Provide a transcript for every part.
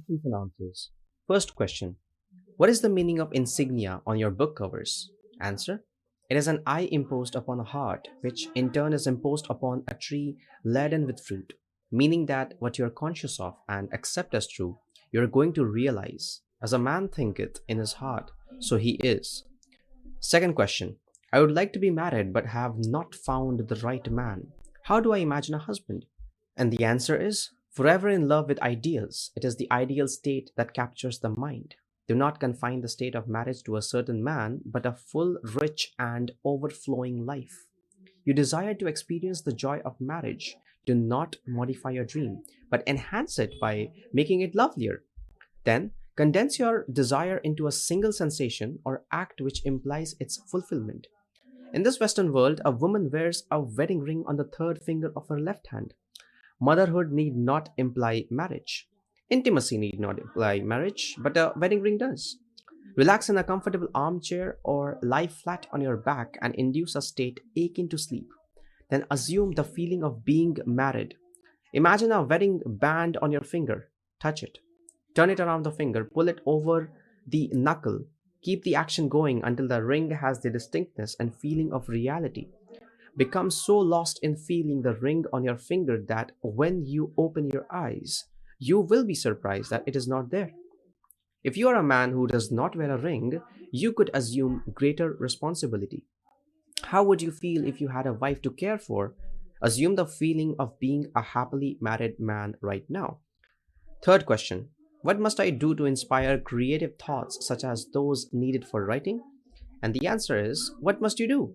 questions and answers. First question: what is the meaning of insignia on your book covers? Answer: it is an eye imposed upon a heart, which in turn is imposed upon a tree laden with fruit, meaning that what you are conscious of and accept as true, you are going to realize. As a man thinketh in his heart, so he is. Second question: I would like to be married but have not found the right man. How do I imagine a husband? And the answer is forever in love with ideals. It is the ideal state that captures the mind. Do not confine the state of marriage to a certain man, but a full, rich, and overflowing life. You desire to experience the joy of marriage. Do not modify your dream, but enhance it by making it lovelier. Then, condense your desire into a single sensation or act which implies its fulfillment. In this Western world, a woman wears a wedding ring on the third finger of her left hand. Motherhood need not imply marriage. Intimacy need not imply marriage, but a wedding ring does. Relax in a comfortable armchair or lie flat on your back and induce a state akin to sleep. Then assume the feeling of being married. Imagine a wedding band on your finger. Touch it. Turn it around the finger, pull it over the knuckle. Keep the action going until the ring has the distinctness and feeling of reality. Become so lost in feeling the ring on your finger that when you open your eyes, you will be surprised that it is not there. If you are a man who does not wear a ring, you could assume greater responsibility. How would you feel if you had a wife to care for? Assume the feeling of being a happily married man right now. Third question: what must I do to inspire creative thoughts such as those needed for writing? And the answer is: what must you do?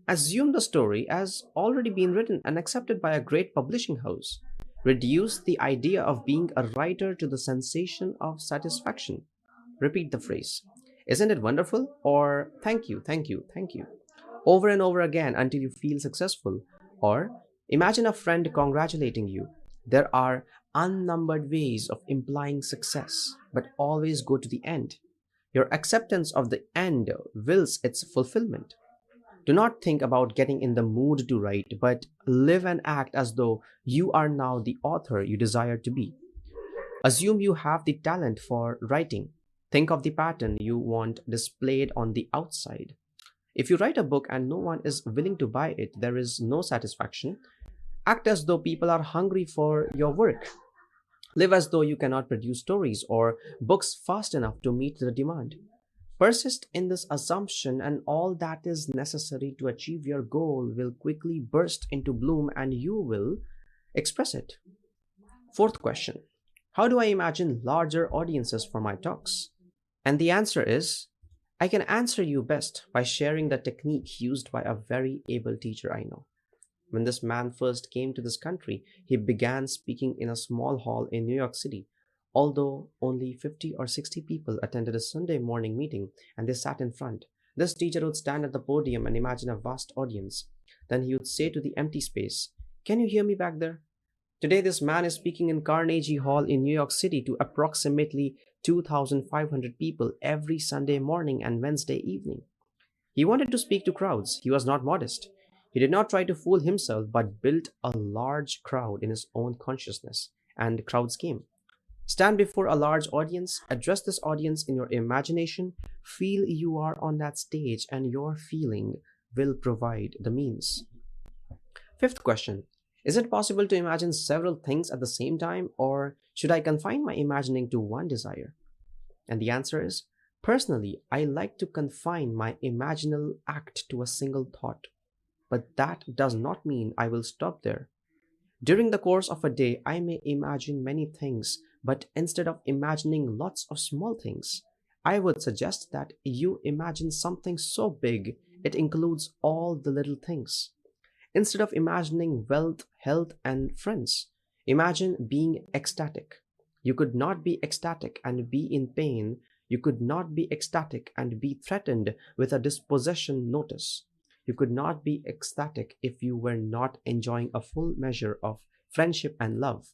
Assume the story has already been written and accepted by a great publishing house. Reduce the idea of being a writer to the sensation of satisfaction. Repeat the phrase, "Isn't it wonderful?" or "Thank you, thank you, thank you," over and over again until you feel successful. Or imagine a friend congratulating you. There are unnumbered ways of implying success, but always go to the end. Your acceptance of the end wills its fulfillment. Do not think about getting in the mood to write, but live and act as though you are now the author you desire to be. Assume you have the talent for writing. Think of the pattern you want displayed on the outside. If you write a book and no one is willing to buy it, there is no satisfaction. Act as though people are hungry for your work. Live as though you cannot produce stories or books fast enough to meet the demand. Persist in this assumption, and all that is necessary to achieve your goal will quickly burst into bloom and you will express it. Fourth question: how do I imagine larger audiences for my talks? And the answer is: I can answer you best by sharing the technique used by a very able teacher I know. When this man first came to this country, he began speaking in a small hall in New York City. Although only 50 or 60 people attended a Sunday morning meeting and they sat in front, this teacher would stand at the podium and imagine a vast audience. Then he would say to the empty space, "Can you hear me back there?" Today, this man is speaking in Carnegie Hall in New York City to approximately 2,500 people every Sunday morning and Wednesday evening. He wanted to speak to crowds. He was not modest. He did not try to fool himself, but built a large crowd in his own consciousness, and crowds came. Stand before a large audience, address this audience in your imagination, feel you are on that stage, and your feeling will provide the means. Fifth question: is it possible to imagine several things at the same time, or should I confine my imagining to one desire? And the answer is: personally, I like to confine my imaginal act to a single thought. But that does not mean I will stop there. During the course of a day, I may imagine many things, but instead of imagining lots of small things, I would suggest that you imagine something so big it includes all the little things. Instead of imagining wealth, health, and friends, imagine being ecstatic. You could not be ecstatic and be in pain. You could not be ecstatic and be threatened with a dispossession notice. You could not be ecstatic if you were not enjoying a full measure of friendship and love.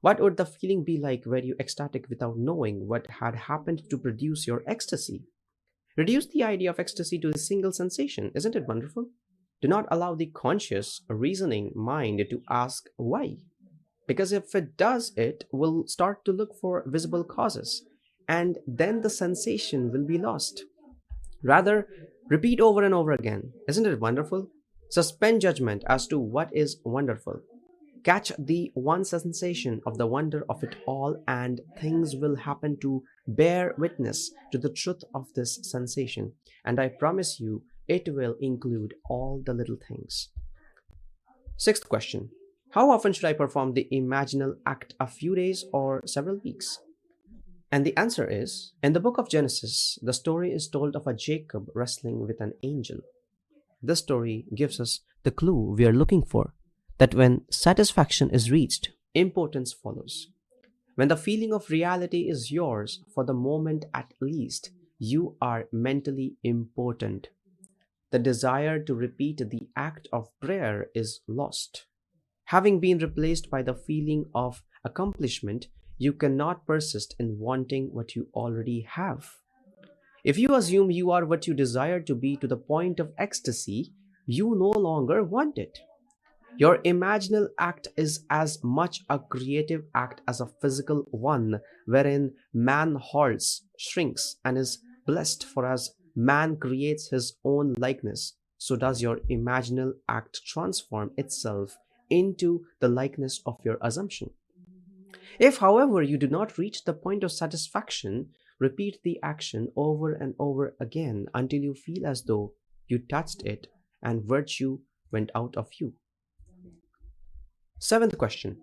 What would the feeling be like were you ecstatic without knowing what had happened to produce your ecstasy? Reduce the idea of ecstasy to a single sensation. Isn't it wonderful? Do not allow the conscious, reasoning mind to ask why. Because if it does, it will start to look for visible causes, and then the sensation will be lost. Rather, repeat over and over again. Isn't it wonderful? Suspend judgment as to what is wonderful. Catch the one sensation of the wonder of it all, and things will happen to bear witness to the truth of this sensation. And I promise you, it will include all the little things. Sixth question. How often should I perform the imaginal act? A few days or several weeks? And the answer is, in the book of Genesis, the story is told of a Jacob wrestling with an angel. This story gives us the clue we are looking for, that when satisfaction is reached, importance follows. When the feeling of reality is yours, for the moment at least, you are mentally important. The desire to repeat the act of prayer is lost. Having been replaced by the feeling of accomplishment, you cannot persist in wanting what you already have. If you assume you are what you desire to be to the point of ecstasy, you no longer want it. Your imaginal act is as much a creative act as a physical one, wherein man halts, shrinks, and is blessed, for as man creates his own likeness, so does your imaginal act transform itself into the likeness of your assumption. If, however, you do not reach the point of satisfaction, repeat the action over and over again until you feel as though you touched it and virtue went out of you. Seventh question.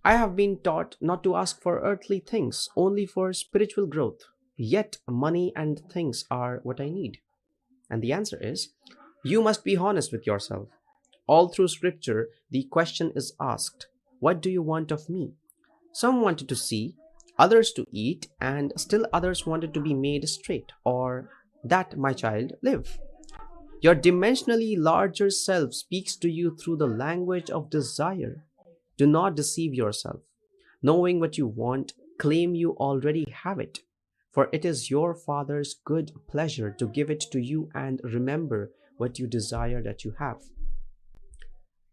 I have been taught not to ask for earthly things, only for spiritual growth. Yet money and things are what I need. And the answer is, you must be honest with yourself. All through scripture, the question is asked, what do you want of me? Some wanted to see, others to eat, and still others wanted to be made straight, or that my child live. Your dimensionally larger self speaks to you through the language of desire. Do not deceive yourself. Knowing what you want, claim you already have it, for it is your Father's good pleasure to give it to you, and remember what you desire that you have.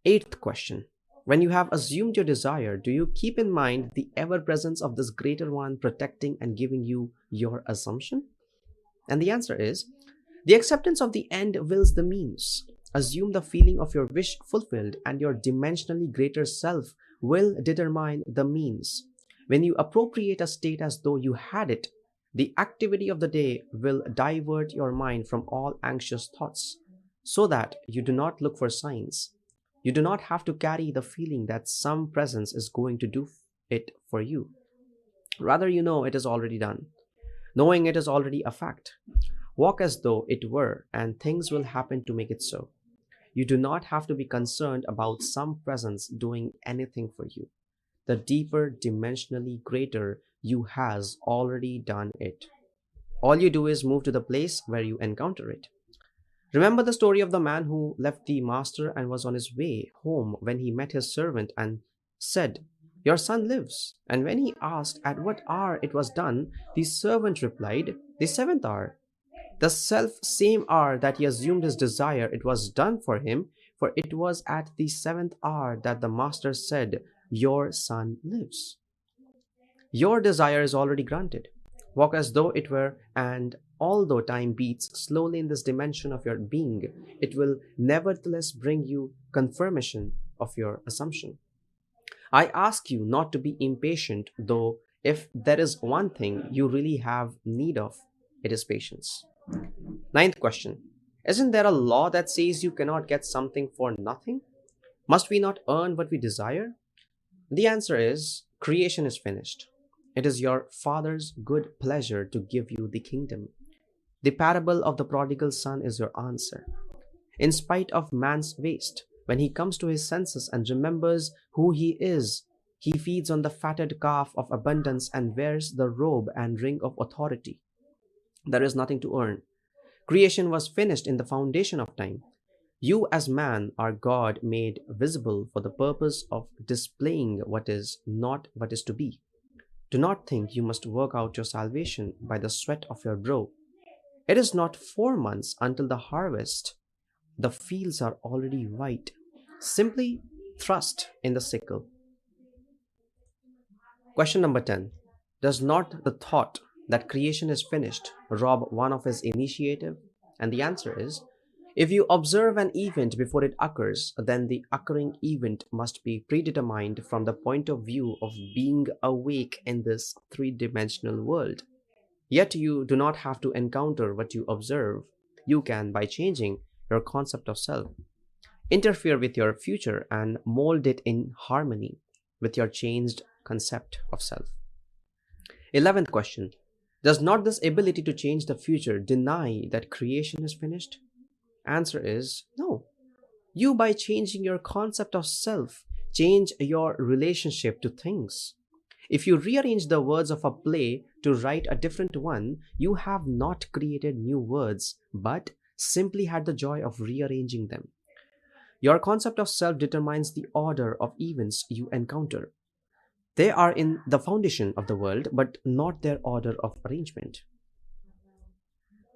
Eighth question. When you have assumed your desire, do you keep in mind the ever-presence of this greater one protecting and giving you your assumption? And the answer is, the acceptance of the end wills the means. Assume the feeling of your wish fulfilled, and your dimensionally greater self will determine the means. When you appropriate a state as though you had it, the activity of the day will divert your mind from all anxious thoughts, so that you do not look for signs. You do not have to carry the feeling that some presence is going to do it for you. Rather, you know it is already done. Knowing it is already a fact. Walk as though it were, and things will happen to make it so. You do not have to be concerned about some presence doing anything for you. The deeper, dimensionally greater you has already done it. All you do is move to the place where you encounter it. Remember the story of the man who left the master and was on his way home when he met his servant and said, "Your son lives." And when he asked at what hour it was done, the servant replied, "The seventh hour." The self same hour that he assumed his desire, it was done for him, for it was at the seventh hour that the master said, "Your son lives." Your desire is already granted. Walk as though it were, and although time beats slowly in this dimension of your being, it will nevertheless bring you confirmation of your assumption. I ask you not to be impatient, though if there is one thing you really have need of, it is patience. Ninth question. Isn't there a law that says you cannot get something for nothing? Must we not earn what we desire? The answer is, creation is finished. It is your Father's good pleasure to give you the kingdom. The parable of the prodigal son is your answer. In spite of man's waste, when he comes to his senses and remembers who he is, he feeds on the fatted calf of abundance and wears the robe and ring of authority. There is nothing to earn. Creation was finished in the foundation of time. You as man are God made visible for the purpose of displaying what is not what is to be. Do not think you must work out your salvation by the sweat of your brow. It is not 4 months until the harvest. The fields are already white. Simply thrust in the sickle. Question number 10. Does not the thought that creation is finished rob one of his initiative? And the answer is, if you observe an event before it occurs, then the occurring event must be predetermined from the point of view of being awake in this three-dimensional world. Yet you do not have to encounter what you observe. You can, by changing your concept of self, interfere with your future and mold it in harmony with your changed concept of self. 11th question. Does not this ability to change the future deny that creation is finished? Answer is no. You, by changing your concept of self, change your relationship to things. If you rearrange the words of a play to write a different one, you have not created new words, but simply had the joy of rearranging them. Your concept of self determines the order of events you encounter. They are in the foundation of the world, but not their order of arrangement.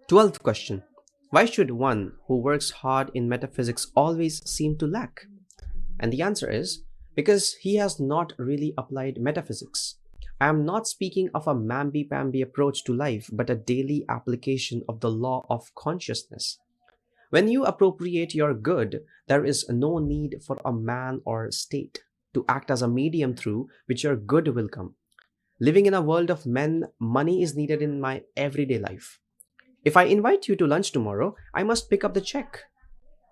12th question. Why should one who works hard in metaphysics always seem to lack? And the answer is, because he has not really applied metaphysics. I am not speaking of a mamby-pamby approach to life, but a daily application of the law of consciousness. When you appropriate your good, there is no need for a man or state to act as a medium through which your good will come. Living in a world of men, money is needed in my everyday life. If I invite you to lunch tomorrow, I must pick up the check.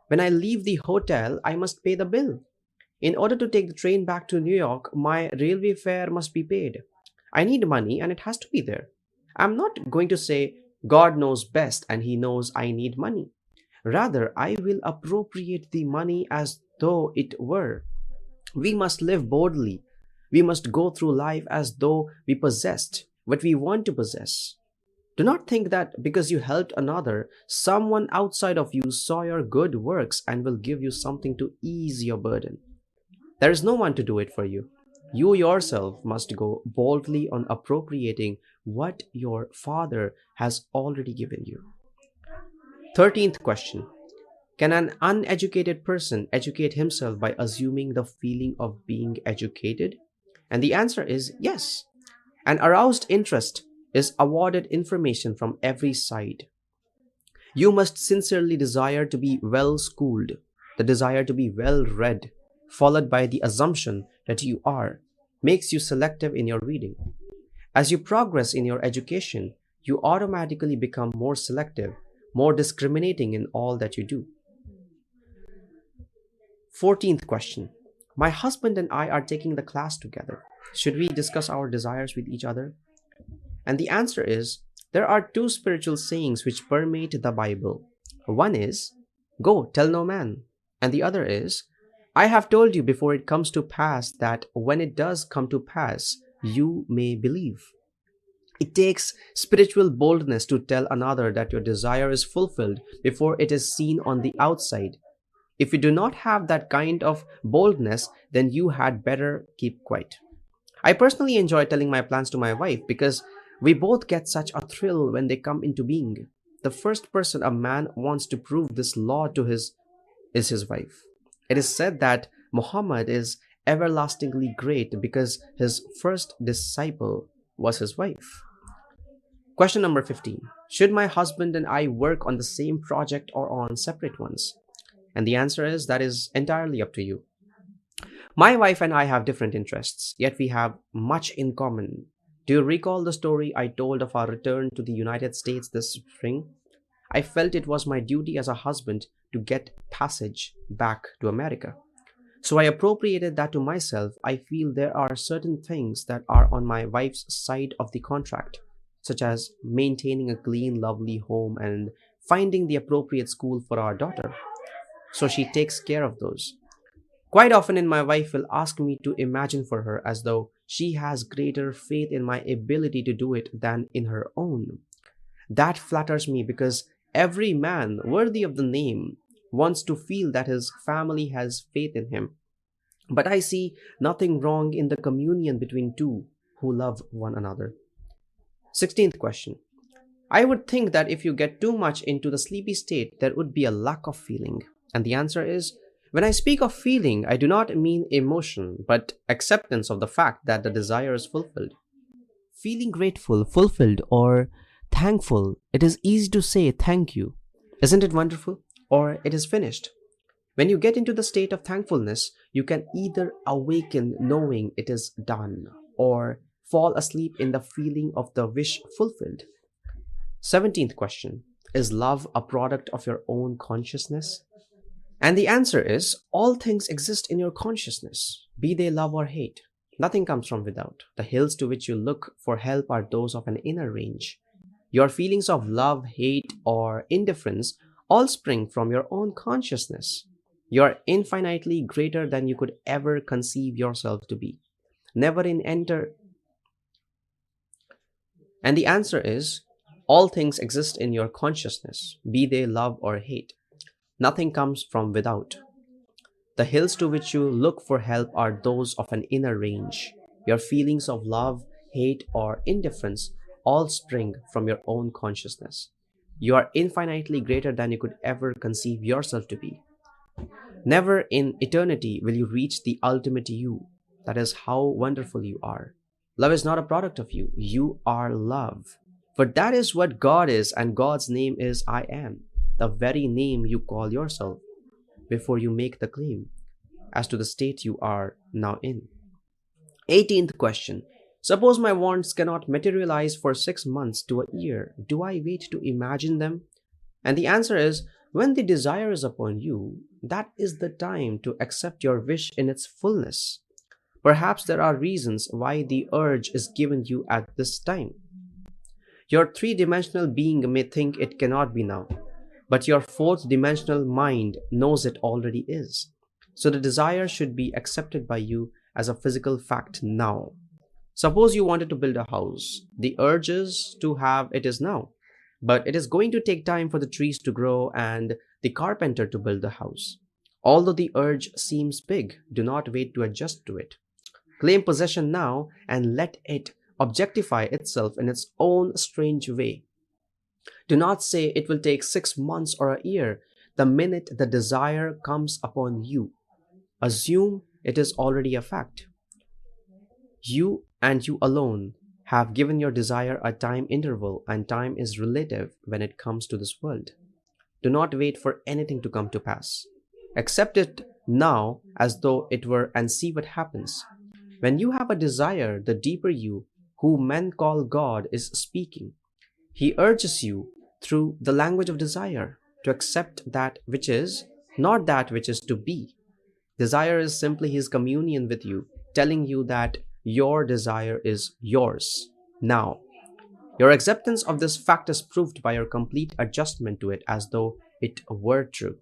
When I leave the hotel, I must pay the bill. In order to take the train back to New York, my railway fare must be paid. I need money and it has to be there. I'm not going to say, God knows best and he knows I need money. Rather, I will appropriate the money as though it were. We must live boldly. We must go through life as though we possessed what we want to possess. Do not think that because you helped another, someone outside of you saw your good works and will give you something to ease your burden. There is no one to do it for you. You yourself must go boldly on appropriating what your Father has already given you. 13th question. Can an uneducated person educate himself by assuming the feeling of being educated? And the answer is yes. An aroused interest is awarded information from every side. You must sincerely desire to be well schooled, the desire to be well read, followed by the assumption that you are, makes you selective in your reading. As you progress in your education, you automatically become more selective, more discriminating in all that you do. 14th question. My husband and I are taking the class together. Should we discuss our desires with each other? And the answer is, there are two spiritual sayings which permeate the Bible. One is, go tell no man. And the other is, I have told you before it comes to pass that when it does come to pass, you may believe. It takes spiritual boldness to tell another that your desire is fulfilled before it is seen on the outside. If you do not have that kind of boldness, then you had better keep quiet. I personally enjoy telling my plans to my wife because we both get such a thrill when they come into being. The first person a man wants to prove this law to is his wife. It is said that Muhammad is everlastingly great because his first disciple was his wife. Question number 15. Should my husband and I work on the same project or on separate ones? And the answer is, that is entirely up to you. My wife and I have different interests, yet we have much in common. Do you recall the story I told of our return to the United States this spring? I felt it was my duty as a husband to get passage back to America. So I appropriated that to myself. I feel there are certain things that are on my wife's side of the contract, such as maintaining a clean, lovely home and finding the appropriate school for our daughter. So she takes care of those. Quite often, my wife will ask me to imagine for her as though she has greater faith in my ability to do it than in her own. That flatters me because every man worthy of the name wants to feel that his family has faith in him. But I see nothing wrong in the communion between two who love one another. 16th question. I would think that if you get too much into the sleepy state, there would be a lack of feeling. And the answer is, When I speak of feeling, I do not mean emotion, but acceptance of the fact that the desire is fulfilled. Feeling grateful, fulfilled, or thankful, it is easy to say thank you. Isn't it wonderful? Or it is finished. When you get into the state of thankfulness, you can either awaken knowing it is done or fall asleep in the feeling of the wish fulfilled. 17th question. Is love a product of your own consciousness? And the answer is all things exist in your consciousness, be they love or hate. Nothing comes from without. The hills to which you look for help are those of an inner range. Your feelings of love, hate, or indifference all spring from your own consciousness. You are infinitely greater than you could ever conceive yourself to be. Never in enter. And the answer is all things exist in your consciousness, be they love or hate. Nothing comes from without. The hills to which you look for help are those of an inner range. Your feelings of love, hate, or indifference all spring from your own consciousness. You are infinitely greater than you could ever conceive yourself to be. Never in eternity will you reach the ultimate you. That is how wonderful you are. Love is not a product of you. You are love. For that is what God is, and God's name is I am, the very name you call yourself before you make the claim as to the state you are now in. 18th question. Suppose my wants cannot materialize for 6 months to a year. Do I wait to imagine them? And the answer is, when the desire is upon you, that is the time to accept your wish in its fullness. Perhaps there are reasons why the urge is given you at this time. Your three-dimensional being may think it cannot be now, but your fourth-dimensional mind knows it already is. So the desire should be accepted by you as a physical fact now. Suppose you wanted to build a house. The urge is to have it is now, but it is going to take time for the trees to grow and the carpenter to build the house. Although the urge seems big, do not wait to adjust to it. Claim possession now and let it objectify itself in its own strange way. Do not say it will take 6 months or a year. The minute the desire comes upon you, assume it is already a fact. You and you alone have given your desire a time interval, and time is relative when it comes to this world. Do not wait for anything to come to pass. Accept it now as though it were and see what happens. When you have a desire, the deeper you, who men call God, is speaking. He urges you through the language of desire to accept that which is, not that which is to be. Desire is simply his communion with you, telling you that your desire is yours now. Your acceptance of this fact is proved by your complete adjustment to it as though it were true.